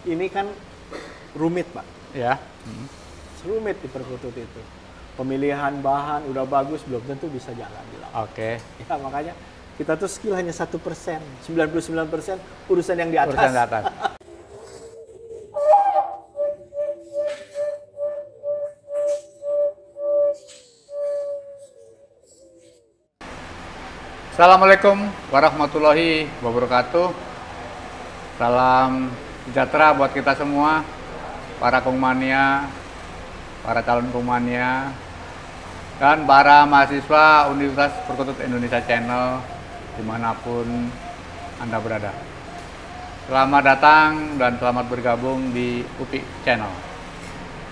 ini kan rumit, Pak. Ya. Rumit di perkutut itu. Pemilihan bahan udah bagus, belum tentu bisa jalan di lapangan. Oke. Ya, makanya kita tuh skill hanya 1%. 99% urusan yang di atas. Urusan di atas. Assalamualaikum warahmatullahi wabarakatuh. Salam sejahtera buat kita semua, para kongmania, para calon kongmania, dan para mahasiswa Universitas Perkutut Indonesia Channel dimanapun Anda berada. Selamat datang dan selamat bergabung di UPI Channel,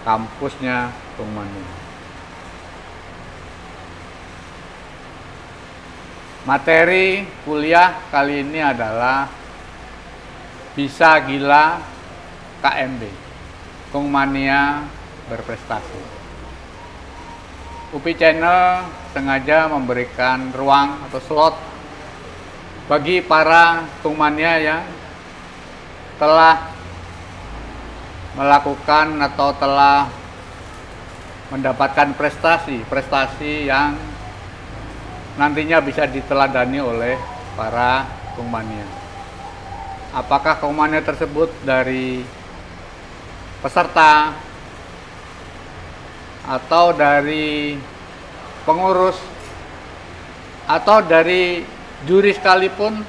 kampusnya kongmania. Materi kuliah kali ini adalah Bisa Gila KMB, Kongmania Berprestasi. UPI Channel sengaja memberikan ruang atau slot bagi para kongmania yang telah melakukan atau telah mendapatkan prestasi yang nantinya bisa diteladani oleh para kongmania. Apakah kongmania tersebut dari peserta atau dari pengurus atau dari juri sekalipun,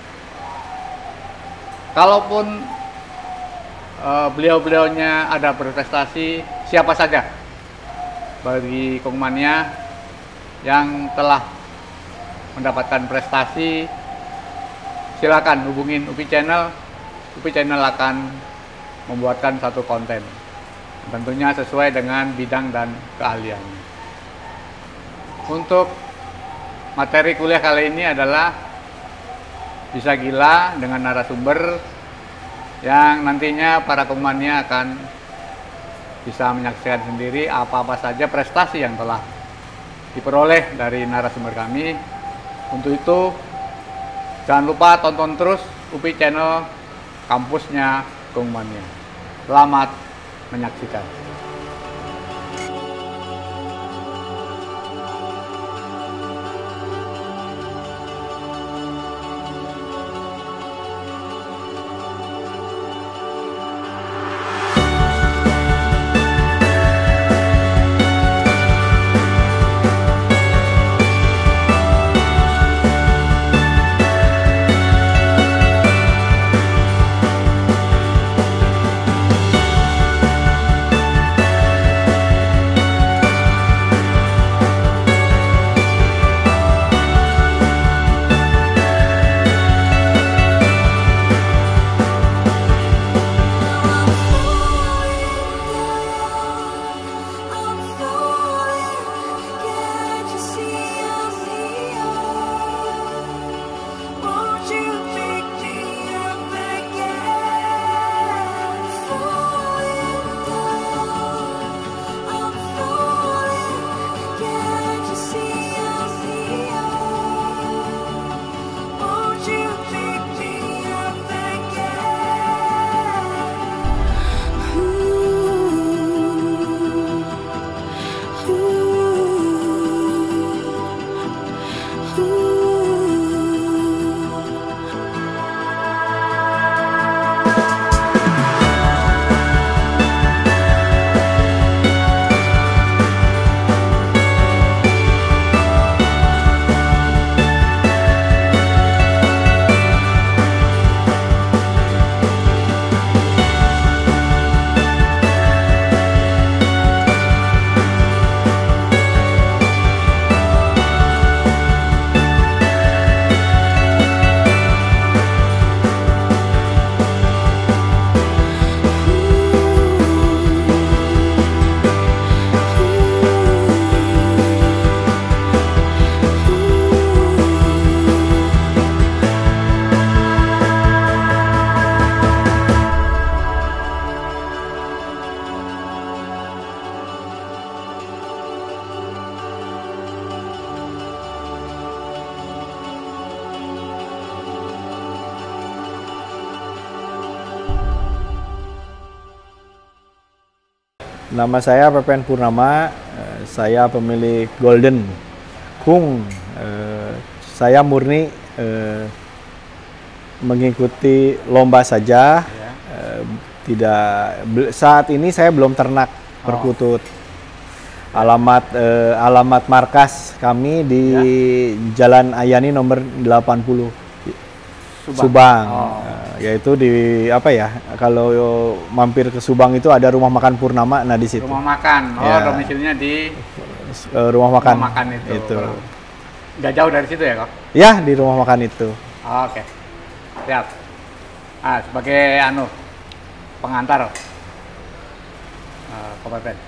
kalaupun beliau-beliaunya ada berprestasi, siapa saja bagi kongmania yang telah mendapatkan prestasi, silakan hubungin UPI Channel. UPI Channel akan membuatkan satu konten, tentunya sesuai dengan bidang dan keahliannya. Untuk materi kuliah kali ini adalah Bisa Gila dengan narasumber yang nantinya para kongmania akan bisa menyaksikan sendiri apa-apa saja prestasi yang telah diperoleh dari narasumber kami. Untuk itu, jangan lupa tonton terus UPI Channel, kampusnya kongmania. Selamat menyaksikan. Nama saya Pepen Purnama, saya pemilik Golden Kung. Saya murni mengikuti lomba saja. Ya. Saat ini saya belum ternak perkutut. Alamat markas kami di Jalan Ayani nomor 80 Subang. Yaitu di apa ya? Kalau mampir ke Subang itu ada rumah makan Purnama, nah di situ. Rumah makan. Domisilinya di rumah makan. Rumah makan itu. Nggak jauh dari situ ya, Kok? Ya, di rumah makan itu. Oke. Siap. Sebagai pengantar Ko Pepen.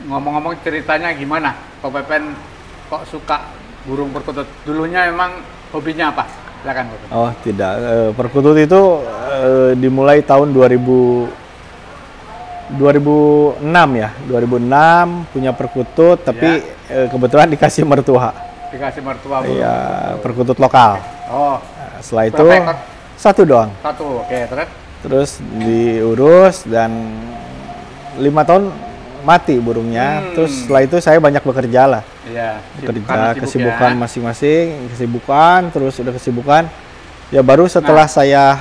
Ngomong-ngomong ceritanya gimana? Ko Pepen kok suka burung perkutut? Dulunya emang hobinya apa? Silakan, Ko Pepen. Oh, tidak. Perkutut itu dimulai tahun 2006 ya. 2006 punya perkutut, tapi kebetulan dikasih mertua. Dikasih mertua burung. Iya, perkutut lokal. Setelah itu satu doang. Satu, oke. Terus diurus dan 5 tahun mati burungnya. Terus setelah itu saya banyak bekerja lah. Iya. Kesibukan masing-masing, terus udah kesibukan. Ya baru setelah saya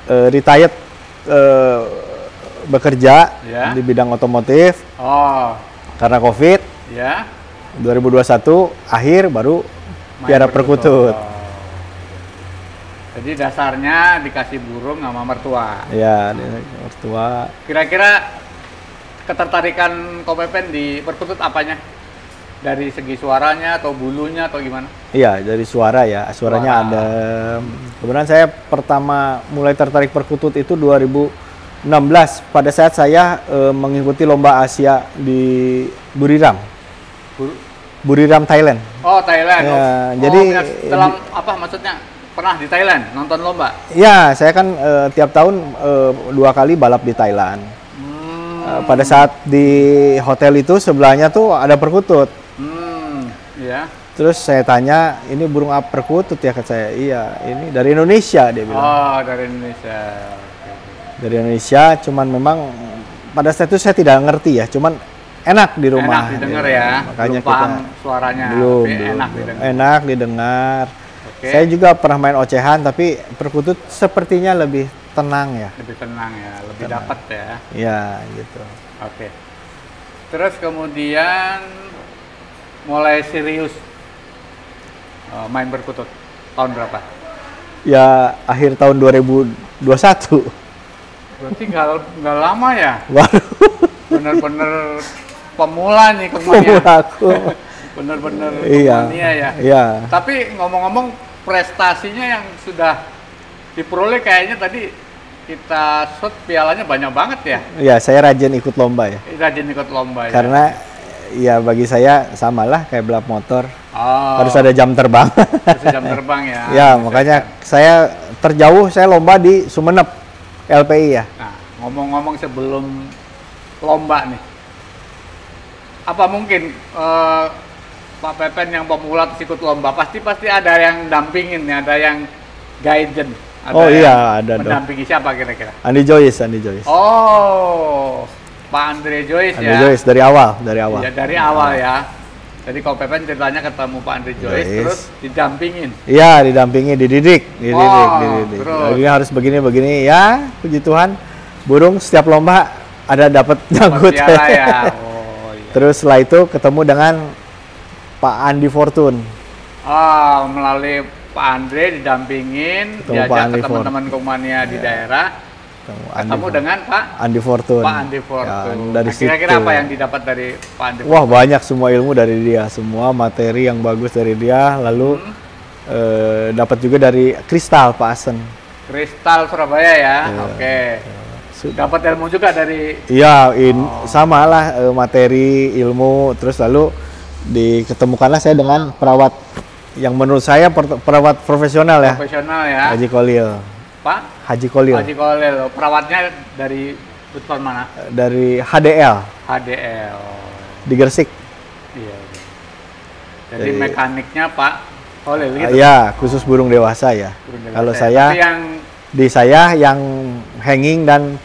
retired bekerja di bidang otomotif. Karena COVID. 2021 akhir baru piara perkutut. Jadi dasarnya dikasih burung sama mertua. Iya, mertua. Kira-kira ketertarikan Ko Pepen di perkutut apanya? Dari segi suaranya atau bulunya atau gimana? Iya, dari suara ya. Suaranya ada. Kemudian saya pertama mulai tertarik perkutut itu 2016 pada saat saya mengikuti lomba Asia di Buriram. Buriram, Thailand. Oh, Thailand. Ya, jadi dalam apa maksudnya? Pernah di Thailand nonton lomba? Ya, saya kan tiap tahun 2 kali balap di Thailand. Pada saat di hotel itu sebelahnya tuh ada perkutut. Iya. Terus saya tanya, ini burung apa perkutut ya? Kata saya, iya, ini dari Indonesia dia bilang. Oh, dari Indonesia. Dari Indonesia, cuman memang pada saat itu saya tidak ngerti ya, cuman enak di rumah. Enak didengar ya. Makanya belum paham suaranya. Belum, enak didengar. Enak didengar. Saya juga pernah main ocehan, tapi perkutut sepertinya lebih tenang ya. Lebih tenang ya, lebih dapat ya. Iya, gitu. Oke. Terus kemudian mulai serius main perkutut tahun berapa? Ya akhir tahun 2021. Berarti nggak lama ya? Waduh. Bener-bener pemula nih kemania. Pemula aku. Bener-bener iya. Kemania ya. Iya. Tapi ngomong-ngomong prestasinya yang sudah diperoleh kayaknya tadi kita shoot pialanya banyak banget ya? Iya, saya rajin ikut lomba ya. Rajin ikut lomba ya? Karena ya bagi saya samalah kayak balap motor. Oh. Harus ada jam terbang. Harus jam terbang ya? Ya, makanya saya terjauh saya lomba di Sumeneb, LPI ya. Nah, ngomong-ngomong sebelum lomba nih, apa mungkin Pak Pepen yang pemula terus ikut lomba pasti ada yang dampingin ya, ada yang guidance. Ada dong. Mendampingi siapa kira-kira? Andi Joyce. Oh, Pak Andre Joyce ya. Andi Joyce dari awal. Ya, dari awal ya. Jadi Ko Pepen ceritanya ketemu Pak Andre Joyce terus didampingin. Iya, didampingi, dididik. Terus. Ini harus begini ya, puji Tuhan. Burung setiap lomba ada dapat nyangkut. Ya. Iya. Terus setelah itu ketemu dengan Pak Andi Fortune. Melalui Pak Andre didampingin, diajak ke teman-teman Kumania di daerah, ketemu dengan Pak Andi Fortune. Pak Andi Fortune. Ya, dari kira-kira situ. apa yang didapat dari Pak Andi Fortune? Wah, banyak semua ilmu dari dia, semua materi yang bagus dari dia. Lalu dapat juga dari Kristal Pak Asen. Kristal Surabaya ya, oke. Dapat ilmu juga dari. Iya, sama lah materi, ilmu, terus lalu diketemukanlah saya dengan perawat yang menurut saya perawat profesional ya. Profesional ya. Haji Kolil. Pak? Haji Kolil. Haji Kolil. Perawatnya dari Putusan mana? Dari HDL. HDL. Di Gresik. Iya. Jadi mekaniknya Pak Kolil gitu. Iya, khusus burung dewasa ya. Kalau saya yang di saya yang hanging dan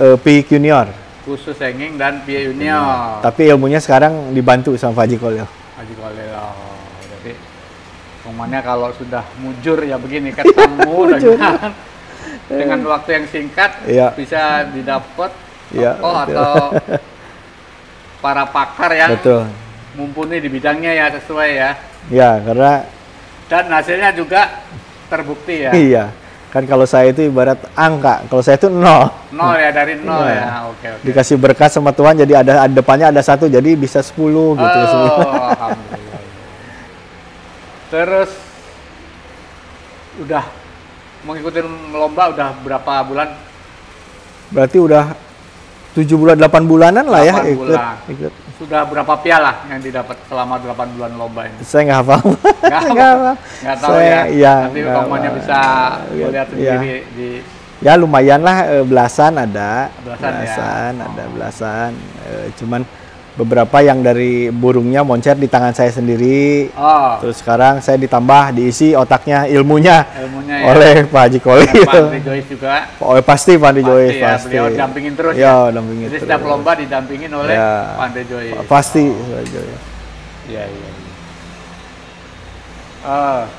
Piik Junior. khusus hanging dan PA Junior. Tapi ilmunya sekarang dibantu sama Pak Haji Kolil. Haji Kolil. Jadi pengumumannya kalau sudah mujur ya begini ketemu dengan waktu yang singkat bisa didapat tokoh atau para pakar yang mumpuni di bidangnya ya, sesuai ya. Ya, karena dan hasilnya juga terbukti ya. Iya. Kan kalau saya itu ibarat angka, kalau saya itu 0. 0 ya, dari 0 ya. Oke. Dikasih berkat sama Tuhan, jadi ada depannya ada 1, jadi bisa 10 gitu. Alhamdulillah. Terus udah mengikuti lomba udah berapa bulan? Berarti udah 7 bulan, 8 bulanan lah ya ikut. Sudah berapa piala yang didapat selama 8 bulan lomba ini? Saya nggak hafal. Nggak tahu ya. Nanti komannya bisa lihat sendiri di. Ya lumayan lah, belasan ada. Belasan. Cuman beberapa yang dari burungnya moncer di tangan saya sendiri. Terus sekarang saya ditambah diisi otaknya ilmunya ya. Oleh Pak Haji Kolil. Pak Andri Jois juga. Pasti Pak Andri Jois pasti. Beliau dampingin terus ya. Dampingin jadi terus. Setiap lomba didampingin oleh Pak Andri Jois. Pasti. Iya.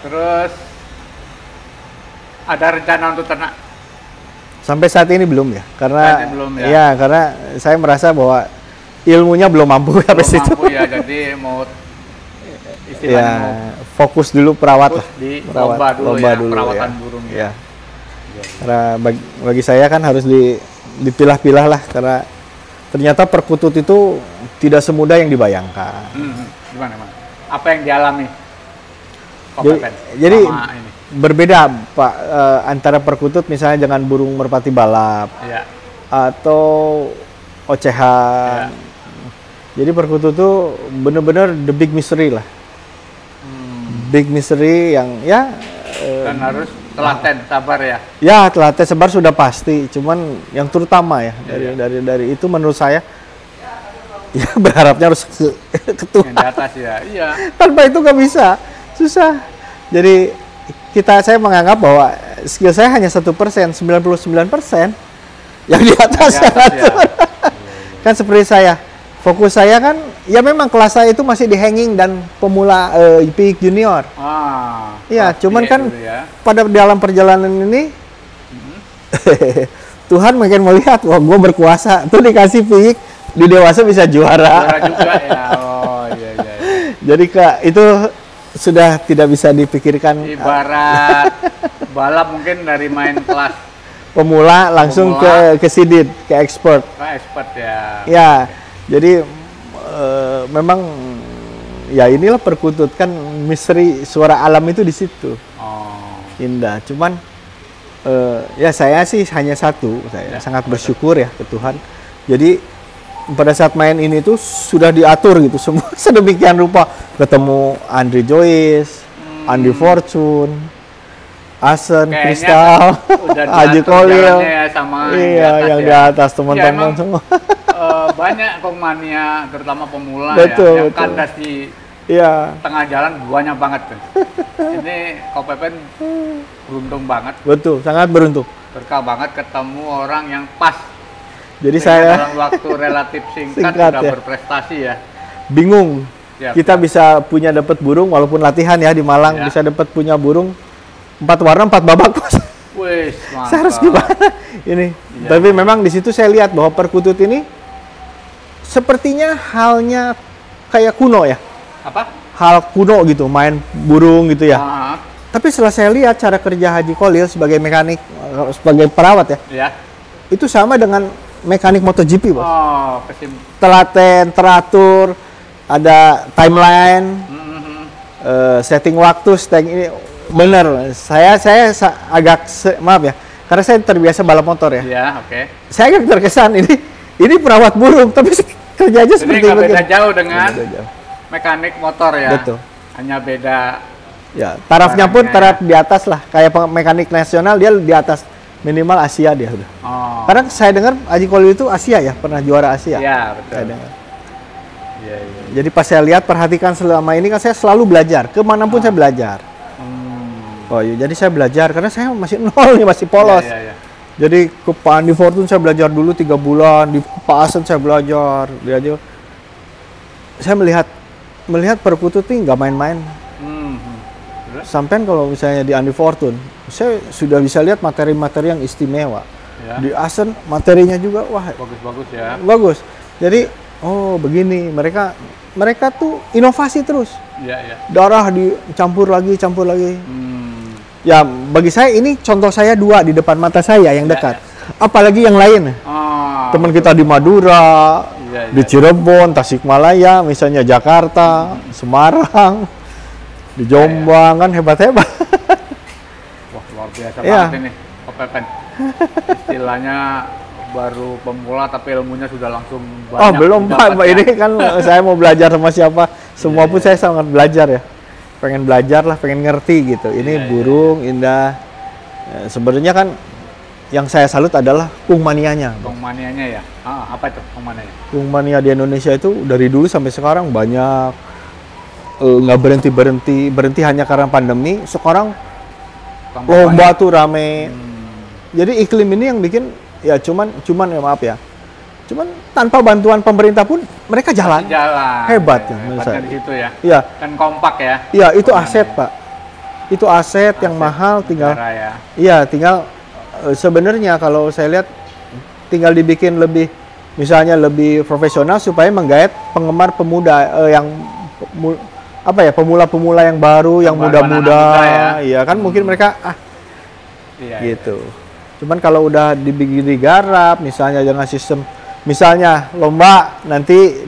Terus ada rencana untuk ternak? Sampai saat ini belum ya, karena belum, ya. Karena saya merasa bahwa ilmunya belum mampu sampai situ. Ya, jadi mau istilahnya fokus dulu perawat lah. Di lomba dulu perawatan burung ya. Karena bagi saya kan harus dipilah-pilah lah, karena ternyata perkutut itu tidak semudah yang dibayangkan. Gimana? Apa yang dialami? Jadi berbeda Pak, antara perkutut misalnya dengan burung merpati balap atau ocehan. Jadi perkutut itu benar-benar the big mystery lah. Big mystery yang dan harus telaten, sabar ya. Ya, telaten sabar sudah pasti. Cuman yang terutama ya dari itu menurut saya ya berharapnya harus ke Tuhan. Yang di atas ya. Iya. Tanpa itu nggak bisa, susah. Jadi saya menganggap bahwa skill saya hanya 1%, 99% yang di atas kan seperti saya. Fokus saya kan, ya memang kelas saya itu masih di hanging dan pemula PA Junior. Iya, cuman kan pada dalam perjalanan ini Tuhan mungkin melihat, wah gue berkuasa, tuh dikasih PA di dewasa bisa juara. Juara juga ya. Iya. Jadi itu sudah tidak bisa dipikirkan. Ibarat balap mungkin dari main kelas pemula langsung ke sidit, ke expert. Expert ya. Ya, jadi memang ya inilah perkutut kan, misteri suara alam itu di situ. Indah. Cuman ya saya sih hanya satu, saya sangat bersyukur ya ke Tuhan. Jadi pada saat main ini tuh sudah diatur gitu semua sedemikian rupa, ketemu Andri Jois, Andi Fortune, Asen, Kristal, Haji Kolil, yang di atas teman-teman semua. Banyak pemania terutama pemula yang kandas di tengah jalan banyak banget tuh. Ini Kopepen beruntung banget. Betul, sangat beruntung. Berkah banget ketemu orang yang pas. Jadi saya dalam waktu relatif singkat sudah berprestasi ya. Bingung. Kita bisa punya dapat burung walaupun latihan ya di Malang bisa dapat punya burung 4 warna 4 babak. Wih, saya harus gimana ini? Tapi memang di situ saya lihat bahwa perkutut ini sepertinya halnya kayak kuno ya. Apa? Hal kuno gitu, main burung gitu ya. Tapi setelah saya lihat cara kerja Haji Kolil sebagai mekanik, sebagai perawat ya. Itu sama dengan mekanik MotoGP, Bos. Telaten, teratur, ada timeline, setting waktu, ini bener. Saya agak maaf ya, karena saya terbiasa balap motor ya. Saya agak terkesan ini perawat burung, tapi kerjanya seperti itu. Beda jauh dengan mekanik motor ya. Betul. Hanya beda. Ya, tarafnya pun taraf di atas lah. Kayak mekanik nasional dia di atas. Minimal Asia dia udah. Karena saya dengar Haji Kolil itu Asia ya, pernah juara Asia. Iya, betul. Saya dengar. Jadi pas saya lihat, perhatikan selama ini kan saya selalu belajar, kemanapun saya belajar. Jadi saya belajar karena saya masih nol nih, masih polos. Jadi ke Pak Andi Fortun saya belajar dulu 3 bulan, di Pak Asen saya belajar. Saya melihat perkutut ini nggak main-main. Sampai kalau misalnya di Andi Fortun, saya sudah bisa lihat materi-materi yang istimewa. Ya. Di Asen materinya juga wah Bagus-bagus ya. bagus. Jadi oh begini mereka tuh inovasi terus. Iya, iya. Darah dicampur lagi. Ya bagi saya ini contoh saya 2 di depan mata saya yang dekat. Apalagi yang lain. Teman kita di Madura, di Cirebon, Tasikmalaya, misalnya Jakarta, Semarang, di Jombang kan hebat-hebat. Wah, luar biasa banget ini, Pak Pepen. Istilahnya baru pemula tapi ilmunya sudah langsung banyak. Oh, belum Pak. Ini kan saya mau belajar sama siapa. Semua pun saya sangat belajar ya. Pengen belajar lah, pengen ngerti gitu. Ini burung indah. Sebenarnya kan yang saya salut adalah kungmanianya. Kungmanianya ya? Apa itu kungmanianya? Kungmania di Indonesia itu dari dulu sampai sekarang banyak. Nggak berhenti hanya karena pandemi. Sekarang lomba tuh rame. Jadi iklim ini yang bikin ya cuman ya maaf ya. Cuman tanpa bantuan pemerintah pun mereka jalan. Hebat ya menurut saya. Di situ ya. Iya. Dan kompak ya. Iya, itu aset, Pak. Itu aset yang mahal tinggal. Ya. Iya, tinggal sebenarnya kalau saya lihat tinggal dibikin lebih misalnya lebih profesional supaya menggait penggemar pemuda yang pemula-pemula yang baru, yang muda-muda. Iya kan mungkin mereka gitu. Cuman kalau udah digarap misalnya dengan sistem misalnya lomba nanti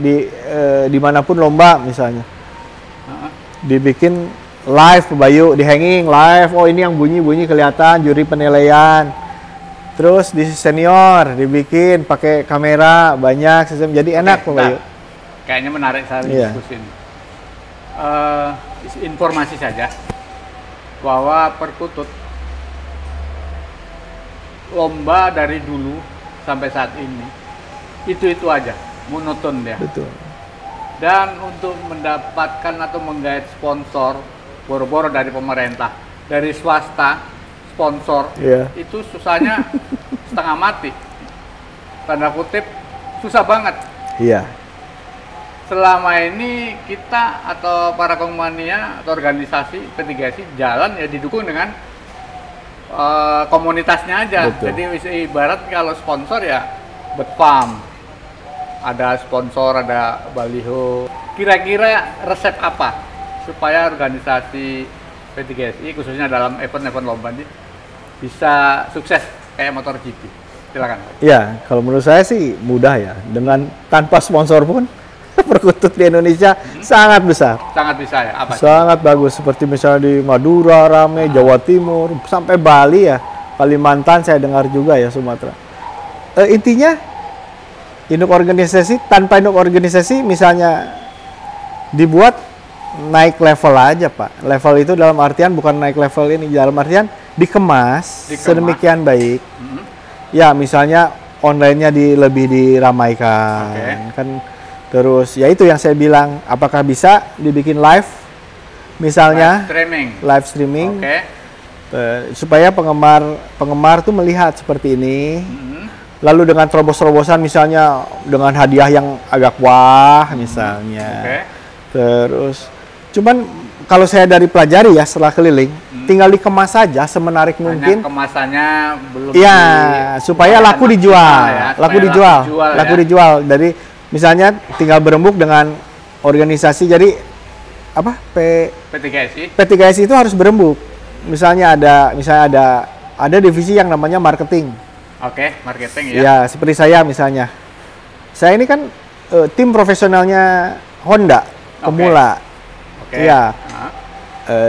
dimanapun lomba misalnya dibikin live Bayu, di hanging live, oh ini yang bunyi kelihatan juri penilaian. Terus di senior dibikin pakai kamera banyak sistem jadi enak Pak Bayu. Kayaknya menarik sekali diskusi ini. Informasi saja bahwa perkutut lomba dari dulu sampai saat ini itu aja monoton ya. Betul. Dan untuk mendapatkan atau menggait sponsor boro-boro dari pemerintah, dari swasta sponsor itu susahnya setengah mati. Tanda kutip susah banget. Iya. Selama ini kita atau para kongmania atau organisasi P3SI jalan ya didukung dengan komunitasnya aja. Betul. Jadi ibarat kalau sponsor ya Betpam, ada sponsor, ada baliho. Kira-kira resep apa supaya organisasi P3SI khususnya dalam event-event lomba ini bisa sukses kayak MotoGP? Silakan. Ya, kalau menurut saya sih mudah ya. Dengan tanpa sponsor pun perkutut di Indonesia sangat besar. Sangat bisa ya? Apa? Sangat bagus. Seperti misalnya di Madura, rame, Jawa Timur, sampai Bali ya. Kalimantan saya dengar juga ya, Sumatera. Intinya, induk organisasi, tanpa induk organisasi misalnya dibuat naik level aja Pak. Level itu dalam artian bukan naik level ini, dalam artian dikemas. Sedemikian baik. Ya misalnya online-nya lebih diramaikan. Kan. Terus ya itu yang saya bilang, apakah bisa dibikin live misalnya live streaming supaya penggemar tuh melihat seperti ini. Lalu dengan terobos-terobosan misalnya dengan hadiah yang agak wah misalnya. Terus cuman kalau saya dari pelajari ya setelah keliling tinggal dikemas saja semenarik mungkin. Kemasannya belum supaya laku dijual. Laku dijual. Dari misalnya tinggal berembuk dengan organisasi, jadi apa P3SI itu harus berembuk. Misalnya ada divisi yang namanya marketing. Marketing ya. Ya, seperti saya misalnya. Saya ini kan tim profesionalnya Honda pemula. Iya.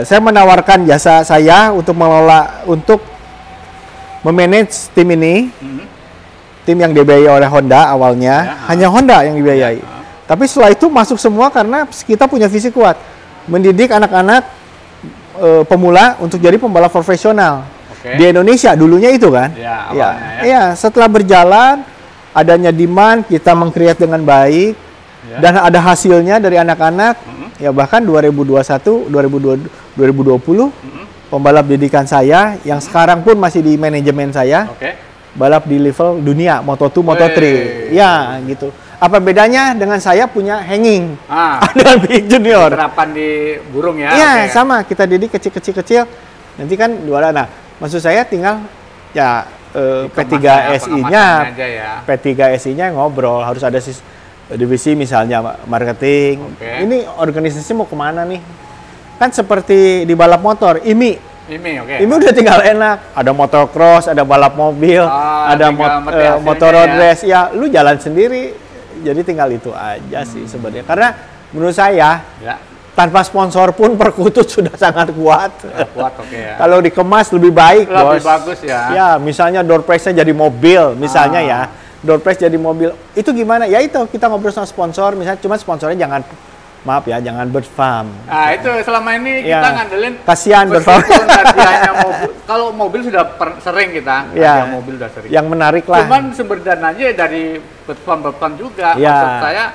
Saya menawarkan jasa saya untuk memanage tim ini. Tim yang dibiayai oleh Honda awalnya, hanya Honda yang dibiayai. Tapi setelah itu masuk semua karena kita punya visi kuat. Mendidik anak-anak pemula untuk jadi pembalap profesional. Di Indonesia dulunya itu kan. Iya, setelah berjalan, adanya demand, kita meng-create dengan baik. Dan ada hasilnya dari anak-anak. Ya bahkan 2021, 2020, pembalap didikan saya, yang sekarang pun masih di manajemen saya. balap di level dunia, Moto2, Moto3. Ya, gitu. Apa bedanya dengan saya punya hanging dengan Big Junior? Terapan di burung ya? Iya, sama. Kita didik kecil-kecil. Nanti kan juara. Nah, maksud saya tinggal ya P3SI-nya, ya. P3SI-nya ngobrol. Harus ada divisi misalnya marketing. Ini organisasi mau kemana nih? Kan seperti di balap motor, IMI. IMI udah tinggal enak. Ada motocross, ada balap mobil, ada motor road race. Ya, lu jalan sendiri. Jadi tinggal itu aja sih sebenarnya. Karena menurut saya tanpa sponsor pun Perkutut sudah sangat kuat. Kalau dikemas lebih baik, lebih bagus ya. Ya, misalnya door prize-nya jadi mobil, misalnya ya. Door prize jadi mobil. Itu gimana? Ya itu kita ngobrol sama sponsor, misalnya cuma sponsornya jangan jangan Bird Farm. Nah, itu selama ini kita ngandelin kasihan Bird Farm. Kalau mobil sudah sering kita, mobil sudah sering. Yang menarik lah. Cuman sumber dananya dari Bird Farm juga. Maksud saya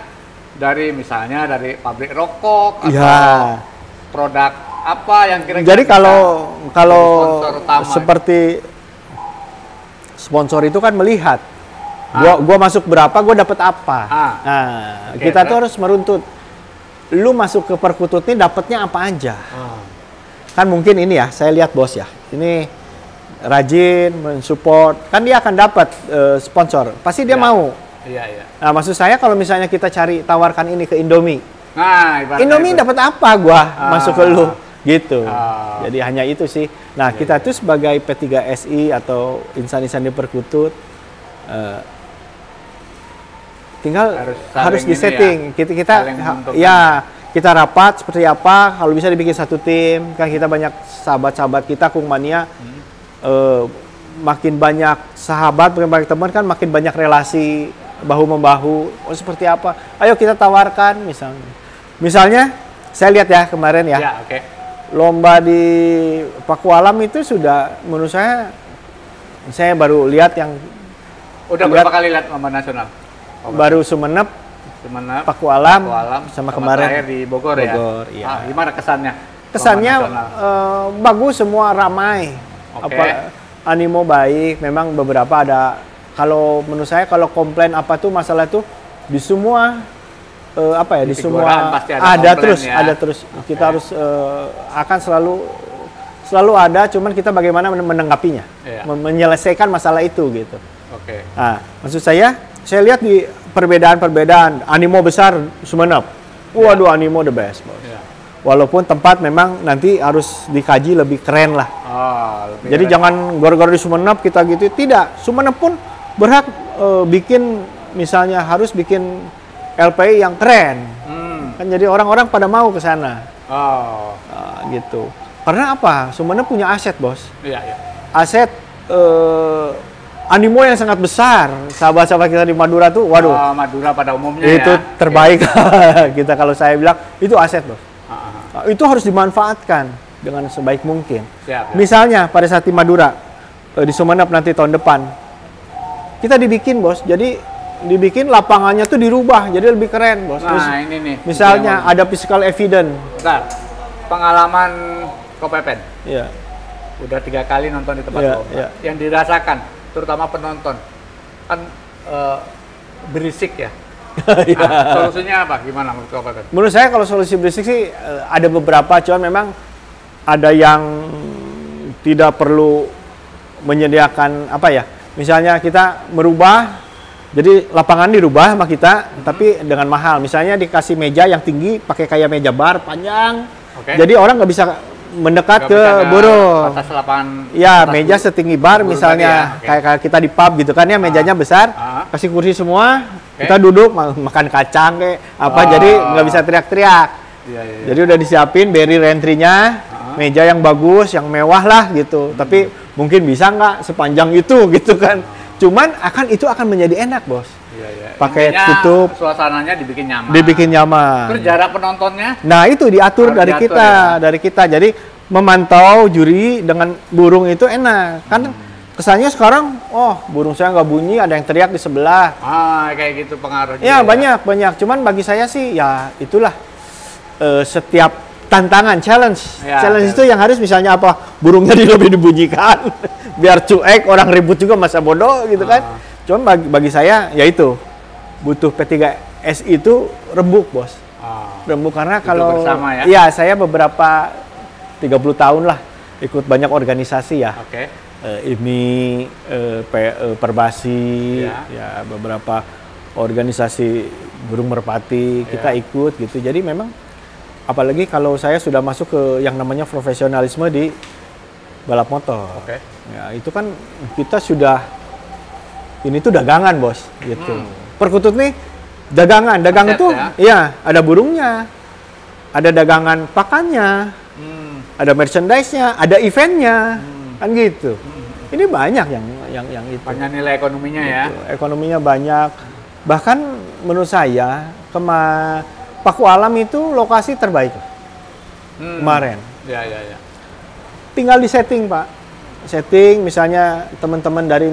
dari misalnya dari pabrik rokok atau produk apa yang kira-kira. Jadi kalau seperti sponsor itu kan melihat, gua masuk berapa, gua dapat apa. Kita tuh harus meruntut. Lu masuk ke Perkutut ini dapatnya apa aja? Kan mungkin ini ya, saya lihat bos ya, ini rajin mensupport, kan dia akan dapat sponsor, pasti dia mau. Nah, maksud saya kalau misalnya kita tawarkan ini ke Indomie, Indomie dapat apa gua masuk ke lu, gitu. Jadi hanya itu sih. Nah, kita tuh sebagai P3SI atau insan-insan di Perkutut, tinggal harus disetting. Kita rapat seperti apa, kalau bisa dibikin satu tim. Kan kita banyak sahabat-sahabat kita Kungmania, makin banyak sahabat, makin banyak teman kan makin banyak relasi bahu membahu. Seperti apa? Ayo kita tawarkan misalnya saya lihat ya kemarin ya. Lomba di Pakualam itu sudah menurut saya baru lihat yang berapa kali lihat lomba nasional? Baru Sumenep, Pakualam, sama kemarin terakhir di Bogor ya. Gimana kesannya? Kesannya bagus, semua ramai. Animo baik. Memang beberapa ada. Kalau menurut saya kalau komplain masalah tuh di semua di semua ada terus. Kita harus akan selalu ada. Cuman kita bagaimana menanggapinya, menyelesaikan masalah itu gitu. Nah, maksud saya lihat di perbedaan animo besar Sumenep. Waduh, animo the best, bos. Walaupun tempat memang nanti harus dikaji lebih keren lah. Jadi jangan gara-gara di Sumenep kita gitu. Tidak, Sumenep pun berhak bikin, misalnya harus bikin LPI yang keren. Kan jadi orang-orang pada mau ke sana. Gitu. Karena apa? Sumenep punya aset, bos. Aset animo yang sangat besar. Sahabat-sahabat kita di Madura tuh, waduh. Madura pada umumnya itu terbaik. Kita kalau saya bilang itu aset, bos. Itu harus dimanfaatkan dengan sebaik mungkin. Misalnya pada saat di Madura, di Sumenep nanti tahun depan, kita dibikin, bos. Jadi dibikin lapangannya tuh dirubah, jadi lebih keren, bos. Ini nih. Misalnya ada physical evidence. Pengalaman Kopepen. Udah 3 kali nonton di tempat lomba. Yang dirasakan, terutama penonton, kan berisik ya. Solusinya apa? Gimana menurut Kopepen? Menurut saya kalau solusi berisik sih ada beberapa, cuman memang ada yang tidak perlu menyediakan misalnya kita merubah, jadi lapangan dirubah sama kita, tapi dengan mahal. Misalnya dikasih meja yang tinggi, pakai kayak meja bar panjang, jadi orang nggak bisa mendekat ke burung. Atas lapangan. Meja setinggi bar misalnya, kayak kita di pub gitu kan ya, mejanya besar, kasih kursi semua, kita duduk makan kacang jadi nggak bisa teriak-teriak. Jadi udah disiapin barrier entry-nya, meja yang bagus, yang mewah lah gitu. Tapi mungkin bisa nggak sepanjang itu gitu kan. Cuman itu akan menjadi enak, bos. Pakai tutup. Suasananya dibikin nyaman. Terus jarak penontonnya? Nah, itu diatur dari kita. Jadi memantau juri dengan burung itu enak. Kan kesannya sekarang, burung saya nggak bunyi, ada yang teriak di sebelah. Kayak gitu pengaruhnya. Banyak. Cuman bagi saya sih itulah setiap tantangan, challenge. Ya, Challenge itu yang harus misalnya apa? Burungnya lebih dibunyikan, biar cuek, orang ribut juga masa bodoh gitu kan. Cuman bagi saya, ya itu, butuh P3S itu rembuk, Bos. Rembuk karena kalau, bersama ya? Iya, saya beberapa 30 tahun lah ikut banyak organisasi ya. Oke. IMI, Perbasi, ya beberapa organisasi burung merpati, kita ikut gitu. Jadi memang apalagi kalau saya sudah masuk ke yang namanya profesionalisme di balap motor. Oke. Ya, itu kan kita sudah ini tuh dagangan, Bos, gitu. Perkutut nih dagangan itu iya, ada burungnya. Ada dagangan pakannya. Ada merchandise-nya, ada event-nya. Kan gitu. Ini banyak yang itu. Banyak nilai ekonominya ya. Ekonominya banyak. Bahkan menurut saya Paku Alam itu lokasi terbaik kemarin. Ya. Tinggal di setting, Pak. Setting misalnya teman-teman dari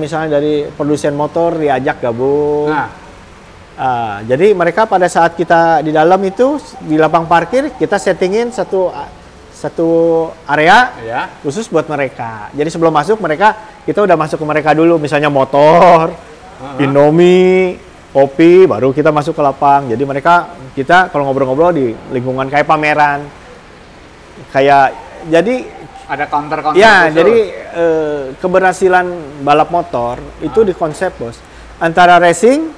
produsen motor diajak gabung. Jadi mereka pada saat kita di dalam itu di lapang parkir kita settingin satu area khusus buat mereka. Jadi sebelum masuk kita udah masuk ke mereka dulu, misalnya motor, Indomie, kopi, baru kita masuk ke lapang. Jadi kita kalau ngobrol-ngobrol di lingkungan kayak pameran, jadi ada counter. Ya, jadi keberhasilan balap motor itu di konsep, Bos. Antara racing,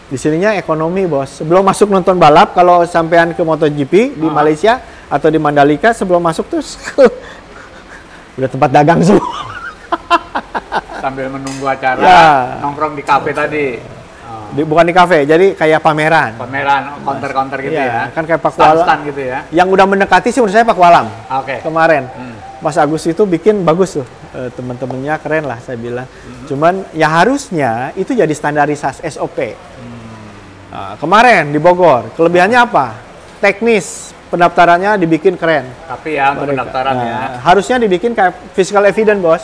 di sininya ekonomi, Bos. Sebelum masuk nonton balap, kalau sampean ke MotoGP di Malaysia atau di Mandalika, sebelum masuk tuh udah tempat dagang semua. Sambil menunggu acara, nongkrong di kafe tadi. Bukan di kafe, jadi kayak pameran. Counter gitu ya. Kan kayak Paku Alam. Stand gitu ya. Yang udah mendekati sih menurut saya Paku Alam. Kemarin. Mas Agus itu bikin bagus tuh. Temen-temennya keren lah saya bilang. Cuman ya harusnya itu jadi standarisasi SOP. Kemarin di Bogor, kelebihannya apa? Teknis, pendaftarannya dibikin keren. Tapi ya pendaftaran ya. Harusnya dibikin kayak physical evidence, Bos.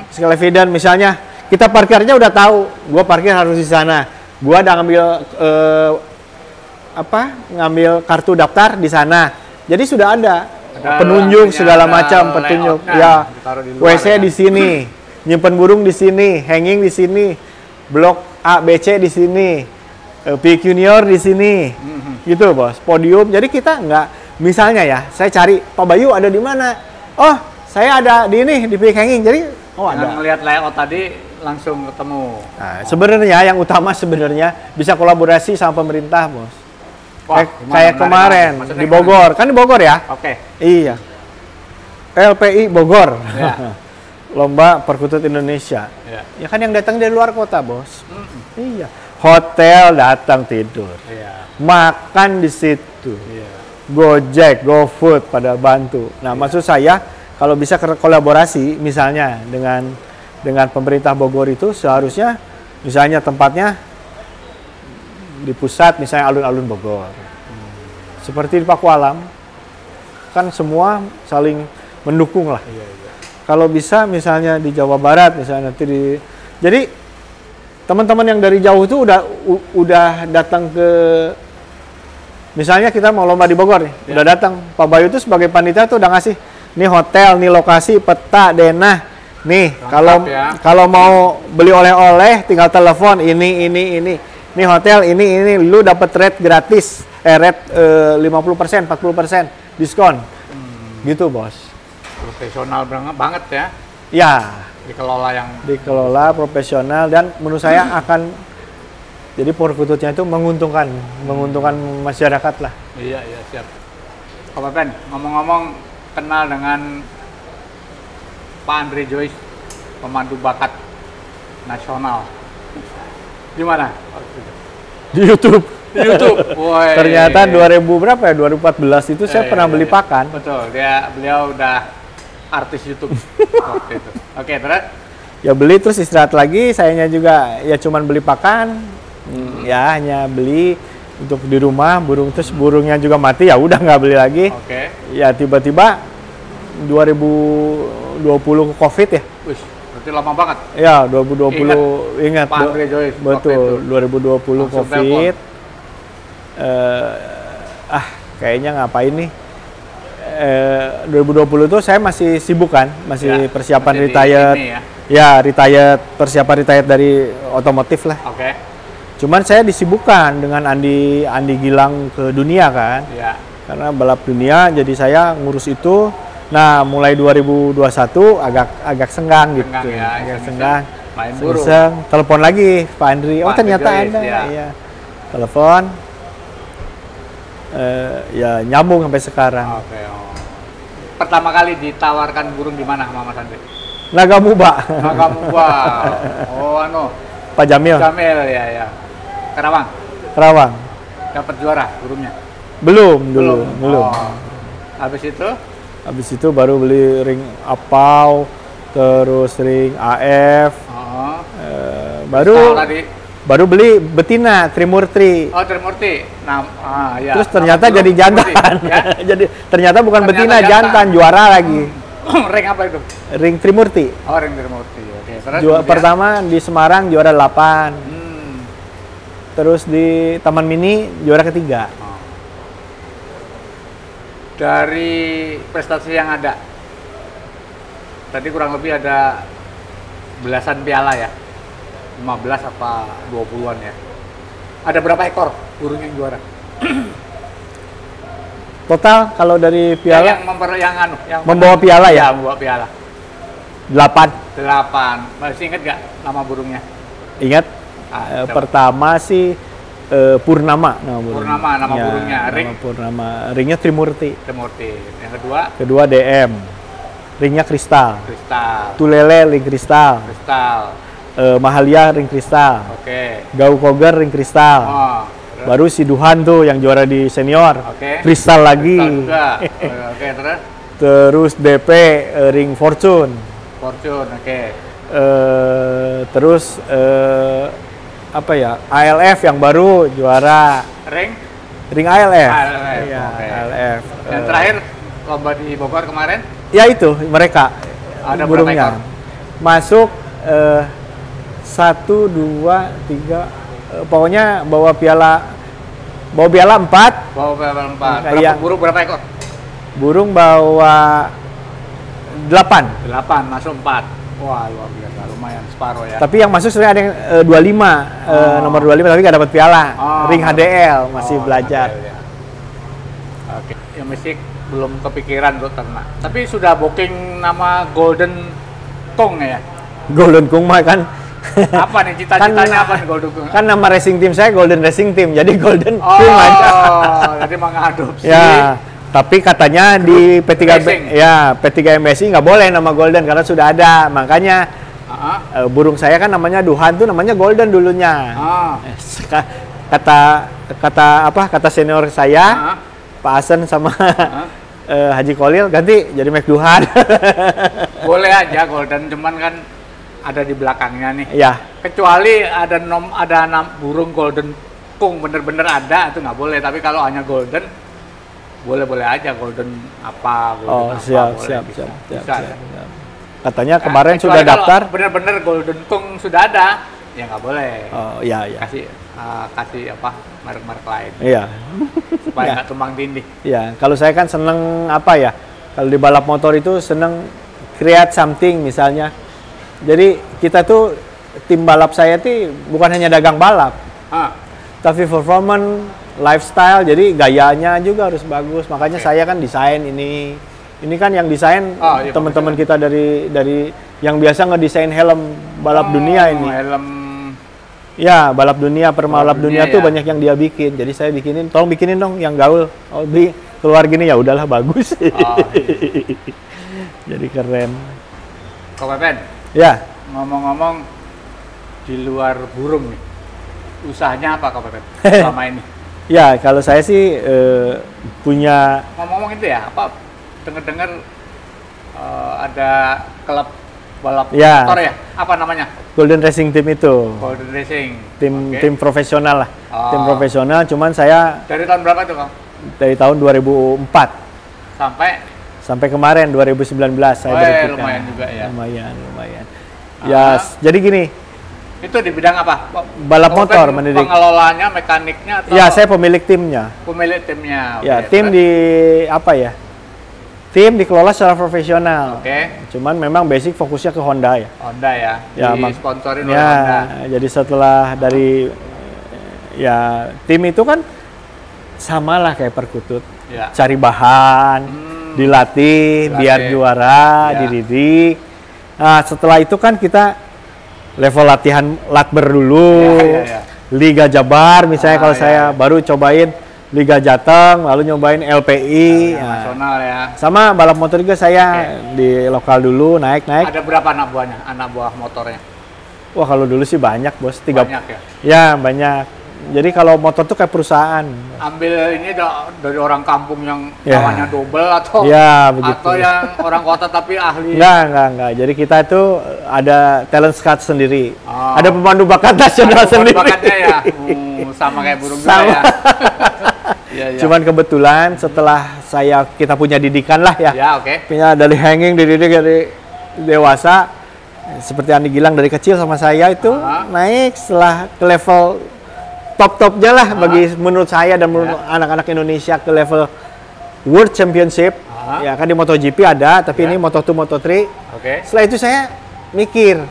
Physical evidence misalnya kita parkirnya udah tahu, gua parkir harus di sana. Gua udah ngambil kartu daftar di sana. Jadi sudah ada penunjuk segala macam petunjuk. Ya, WC di sini, nyimpen burung di sini, hanging di sini, blok A, B, C di sini, PQ Junior di sini, gitu, Bos. Podium. Jadi kita nggak, misalnya ya, saya cari Pak Bayu ada di mana? Oh, saya ada di ini di PQ Hanging. Jadi ada. Ngelihat layout tadi langsung ketemu. Nah, sebenarnya yang utama bisa kolaborasi sama pemerintah, Bos. Kayak kemarin di Bogor, kan di Bogor ya? Oke. Iya. LPI Bogor. Lomba Perkutut Indonesia. Ya kan yang datang dari luar kota, Bos. Iya. Hotel datang tidur. Makan di situ. Gojek, GoFood pada bantu. Nah, maksud saya kalau bisa kolaborasi misalnya dengan pemerintah Bogor itu seharusnya misalnya tempatnya di pusat misalnya alun-alun Bogor. Seperti di Paku Alam kan semua saling mendukung lah. Kalau bisa misalnya di Jawa Barat misalnya nanti jadi teman-teman yang dari jauh itu udah datang ke misalnya kita mau lomba di Bogor nih, udah datang. Pak Bayu itu sebagai panitia tuh udah ngasih nih hotel, nih lokasi, peta, denah. Nih, kalau mau beli oleh-oleh tinggal telepon ini. Nih hotel ini lu dapat rate gratis. Rate 50%, 40% diskon. Gitu, Bos. Profesional banget ya. Ya, dikelola profesional dan menurut saya akan jadi perkututnya itu menguntungkan masyarakat lah. Iya, siap. Pak Pepen, ngomong-ngomong kenal dengan Pak Andre Joyce, pemandu bakat nasional. Di mana? Di YouTube. Woy. Ternyata 2014 itu saya pernah beli pakan. Betul, beliau udah artis YouTube waktu itu. Oke, terus? Ya beli terus istirahat lagi, sayanya juga ya cuman beli pakan. Ya hanya beli untuk di rumah, burungnya juga mati, ya udah nggak beli lagi. Oke. Ya tiba-tiba 2020 COVID ya. Wih, berarti lama banget. Ya 2020 ingat. Pak Andre Joyce. Betul, 2020 langsung COVID. Kayaknya ngapain nih? 2020 itu saya masih sibuk kan, masih Ya, persiapan masih di retired. ini ya. Ya, retired, persiapan retired dari otomotif lah. Oke. Cuman saya disibukkan dengan Andi Gilang ke dunia kan. Ya. Karena balap dunia, jadi saya ngurus itu. Nah, mulai 2021 agak senggang gitu. Senggang ya, agak iseng-iseng senggang. main burung. Iseng. Telepon lagi Pak Andri. Oh, Pak ternyata Andri Joyce, Anda. ya. Iya. Telepon. Ya nyambung sampai sekarang. Oke. Oh. Pertama kali ditawarkan burung di mana sama Mas Andri? Nagamuba. Nagamuba. Oh, Pak Jamil. Jamil ya. Karawang. Kerawang. Dapat juara burungnya? Belum. Oh. Habis itu baru beli ring Apau, terus ring AF. Oh. Baru beli betina Trimurti. Oh, Trimurti. Nah, ya. Terus ternyata jadi jantan. Ya? Jadi ternyata bukan Ternyata betina, jantan, juara lagi. Ring apa itu? Ring Trimurti. Oh, ring Trimurti. Oke. Terus Pertama di Semarang juara 8. Terus di Taman Mini juara ketiga. Oh. Dari prestasi yang ada, tadi kurang lebih ada belasan piala ya, 15 apa 20-an ya. Ada berapa ekor burung yang juara? Total kalau dari piala yang membawa piala ya? Membawa piala. 8. Masih ingat nggak nama burungnya? Ingat. Pertama sih Purnama nama burungnya. Ring Purnama. Ringnya Trimurti. Yang kedua DM. Ringnya Kristal. Tulele ring Kristal. Mahalia ring Kristal. Oke. Gau Koger ring Kristal. Oh, baru si Duhan tuh yang juara di senior. Oke. Kristal lagi. Kristal juga. Oke, terus DP ring Fortune. Oke. Terus apa ya? ALF yang baru juara. Ring ALF. Iya, okay. ALF. Yang terakhir lomba di Bogor kemarin? Ya itu mereka. Ada burungnya. Berapa ekor? Masuk 1, 2, 3 pokoknya bawa piala 4. Berapa burung berapa ekor? Burung bawa 8. Masuk 4. Wah, luar biasa, lumayan separuh ya. Tapi yang masuk sebenarnya ada yang 25, nomor 25 tapi nggak dapat piala. Ring HDL masih belajar. HDL, ya. Oke, yang masih belum kepikiran untuk ternak. Tapi sudah booking nama Golden Kong ya? Golden Kong mah kan apa nih cita-citanya apa nih Golden Kong? Kan nama racing team saya Golden Racing Team, jadi Golden Kong aja. Jadi mengadopsi. Ya, tapi katanya di P3 MSI nggak boleh nama Golden karena sudah ada. Makanya burung saya kan namanya Duhan tuh namanya Golden dulunya. Kata senior saya, Pak Hasan sama Haji Kolil ganti jadi Mac Duhan. Boleh aja Golden, cuman kan ada di belakangnya nih. Ya. Kecuali ada burung Golden Kung bener-bener ada itu nggak boleh. Tapi kalau hanya Golden boleh aja Golden apa. Siap. Bisa. Katanya kemarin sudah daftar. Bener-bener Golden Kung sudah ada, ya nggak boleh. Oh iya. Kasih apa merek-merek lain. Iya. Supaya nggak tumbang tindih. Iya. Kalau saya kan seneng apa ya? Kalau di balap motor itu seneng create something misalnya. Jadi kita tuh tim balap saya tuh bukan hanya dagang balap, tapi performance, lifestyle. Jadi gayanya juga harus bagus. Makanya saya kan desain ini. Ini kan yang desain teman-teman kita dari yang biasa ngedesain helm balap dunia ini. Helm. Ya, balap dunia, perbalap dunia tuh banyak yang dia bikin. Jadi saya bikinin, tolong bikinin dong yang gaul. Oh, keluar gini ya udahlah bagus. Jadi keren. Kok Pepen? Ya. Ngomong-ngomong di luar burung nih, usahanya apa Kak Pepen selama ini? Ya, kalau saya sih punya. Ngomong-ngomong itu ya, apa dengar-dengar ada klub balap motor ya? Apa namanya? Golden Racing Team itu. Golden Racing. Tim profesional lah. Tim profesional, cuman saya. Dari tahun berapa tuh Kang? Dari tahun 2004. Sampai kemarin 2019 saya berhentikan. Lumayan juga ya. Lumayan. Ya, jadi gini. Itu di bidang apa? Balap motor, mendidik. Pengelolanya, mekaniknya atau? Ya, saya pemilik timnya. Pemilik timnya. Ya, tim di apa ya? Tim dikelola secara profesional. Oke. Cuman memang basic fokusnya ke Honda ya. Honda ya. Ya, Disponsorin oleh ya, Honda. jadi setelah dari ya tim itu kan sama lah kayak perkutut. Ya. Cari bahan, dilatih biar juara, Ya. dididik. Nah, setelah itu kan kita level latihan latber dulu. Ya. Liga Jabar misalnya kalau saya ya. baru cobain Liga Jateng, lalu nyobain LPI. Yang nasional ya. Sama balap motor juga saya di lokal dulu naik. Ada berapa anak buahnya? Anak buah motornya? Wah kalau dulu sih banyak bos, Banyak ya? Ya banyak. Jadi kalau motor tuh kayak perusahaan. Ambil ini dari orang kampung yang Ya. kawannya double atau Begitu. atau yang orang kota tapi ahli? Enggak. Jadi kita itu ada talent scout sendiri. Oh. Ada pemandu bakat nasional sendiri. Bakatnya ya? Sama kayak burung juga Sama. ya? Ya. Cuman kebetulan setelah kita punya didikan lah ya. Ya, oke. Punya dari hanging, dididik dari dewasa. Seperti Andi Gilang dari kecil sama saya itu naik setelah ke level top-topnya lah bagi menurut saya dan menurut anak-anak Indonesia ke level World Championship. Ya kan di MotoGP ada, tapi ini Moto2, Moto3. Oke. Setelah itu saya mikir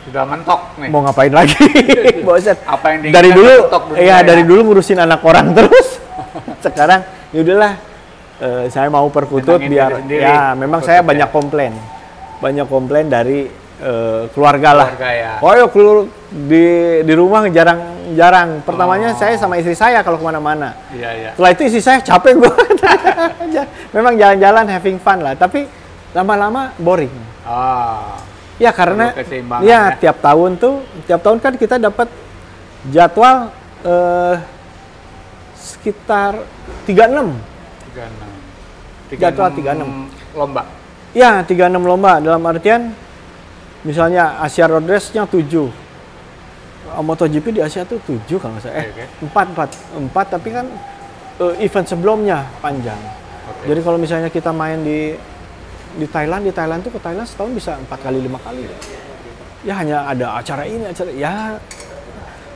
Sudah mentok nih. mau ngapain lagi. Bosan. Apa yang Dari diinginkan dulu mentok dunia ya? dari dulu ngurusin anak orang terus. Sekarang ya udahlah saya mau perkutut Senangin biar diri sendiri. ya memang saya banyak komplain. Banyak komplain dari keluarga lah. Keluarga ya. Oh ya di rumah jarang. Pertamanya saya sama istri saya kalau kemana-mana. Iya. Setelah itu istri saya capek gue. Memang jalan-jalan having fun lah. Tapi lama-lama boring. Ya karena Perlu keseimbangan ya ya. tiap tahun kan kita dapat jadwal sekitar 36. 36. Jadwal 36. Lomba. Ya, 36 lomba dalam artian misalnya Asia Road Race-nya 7. MotoGP di Asia tuh 7 kalau nggak salah. Oke. 4 tapi kan event sebelumnya panjang. Oke. Jadi kalau misalnya kita main di Thailand tuh ke Thailand setahun bisa 4 kali 5 kali. Ya hanya ada acara ini, ya.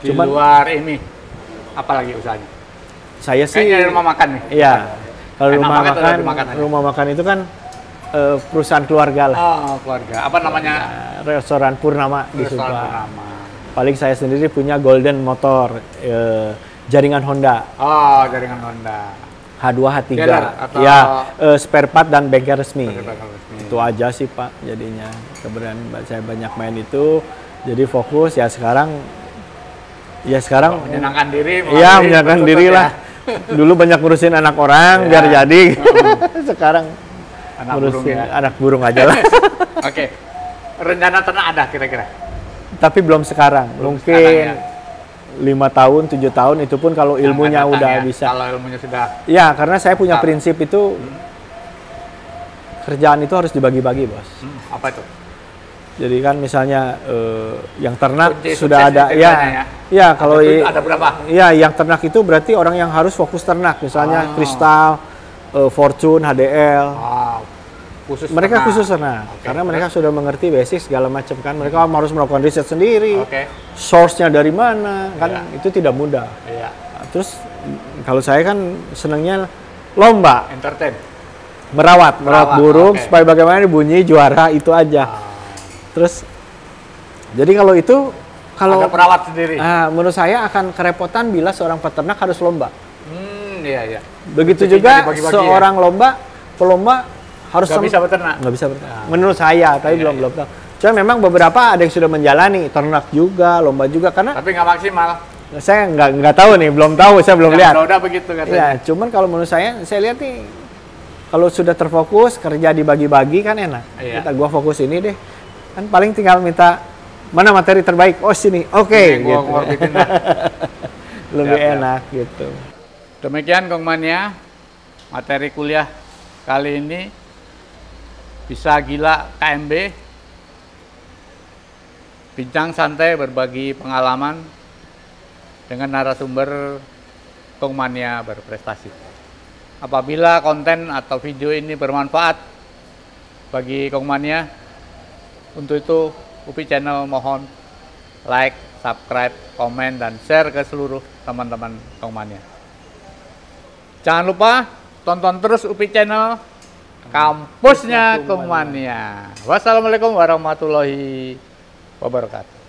Di luar ini, apalagi usahanya? Saya sih Kayaknya di rumah makan nih. Iya. Kalau Enak rumah banget makan, di makan aja. rumah makan itu kan perusahaan keluarga lah. Oh, keluarga. Apa namanya? Restoran Purnama di Restoran Subang. Purnama. Paling saya sendiri punya Golden Motor, jaringan Honda. Oh, jaringan Honda. H2, H3. Dealer atau Ya, spare part dan bengkel resmi. Bengkel resmi. Itu aja sih Pak jadinya. Kemudian saya banyak main itu, jadi fokus ya sekarang menyenangkan diri. Iya, menyenangkan diri lah. Dulu banyak ngurusin anak orang biar jadi. Sekarang Anak ngurusin burung ya. anak burung aja lah. Oke. Rencana ternak ada kira-kira? Tapi belum sekarang. Mungkin 5 tahun, 7 tahun itu pun kalau ilmunya Yang akan udah datang ya, bisa. Kalau ilmunya sudah. Ya, karena saya punya prinsip itu kerjaan itu harus dibagi-bagi, Bos. Apa itu? Jadi kan misalnya yang ternak Kunci sudah sukses ada itu ceritanya ya? ya kalau Ada berapa? Ya, yang ternak itu berarti orang yang harus fokus ternak, misalnya Kristal, Fortune, HDL. Wow. Khusus Mereka ternak. khusus ternak, Oke, karena terus? mereka sudah mengerti basic segala macam kan. Mereka harus melakukan riset sendiri. Oke. Source-nya dari mana? Kan Iya. itu tidak mudah. Iya. Nah, terus kalau saya kan senangnya lomba, Entertain. merawat burung oke. supaya bagaimana bunyi juara itu aja. Terus jadi kalau Ada perawat sendiri. menurut saya akan kerepotan bila seorang peternak harus lomba. Iya. Begitu Rezekinya juga dibagi-bagi seorang pelomba harus Nggak bisa beternak. nggak bisa beternak. Menurut saya, tapi belum tahu. Cuma memang beberapa ada yang sudah menjalani ternak juga, lomba juga karena Tapi nggak maksimal. saya nggak tahu nih, belum tahu, saya belum lihat. Udah begitu katanya. Ya, cuman kalau menurut saya lihat nih kalau sudah terfokus kerja dibagi-bagi kan enak. Iya. Gua fokus ini deh. Kan paling tinggal minta mana materi terbaik. Oh sini. Oke, Gua gitu. ngorbitin dah. Lebih Siap. enak gitu. Demikian Kongmania, materi kuliah kali ini bisa gila KMB, bincang santai berbagi pengalaman dengan narasumber Kongmania berprestasi. Apabila konten atau video ini bermanfaat bagi Kongmania, untuk itu UPI Channel mohon like, subscribe, komen, dan share ke seluruh teman-teman Kongmania. Jangan lupa tonton terus UPI Channel kampusnya Kumania. Wassalamualaikum warahmatullahi wabarakatuh.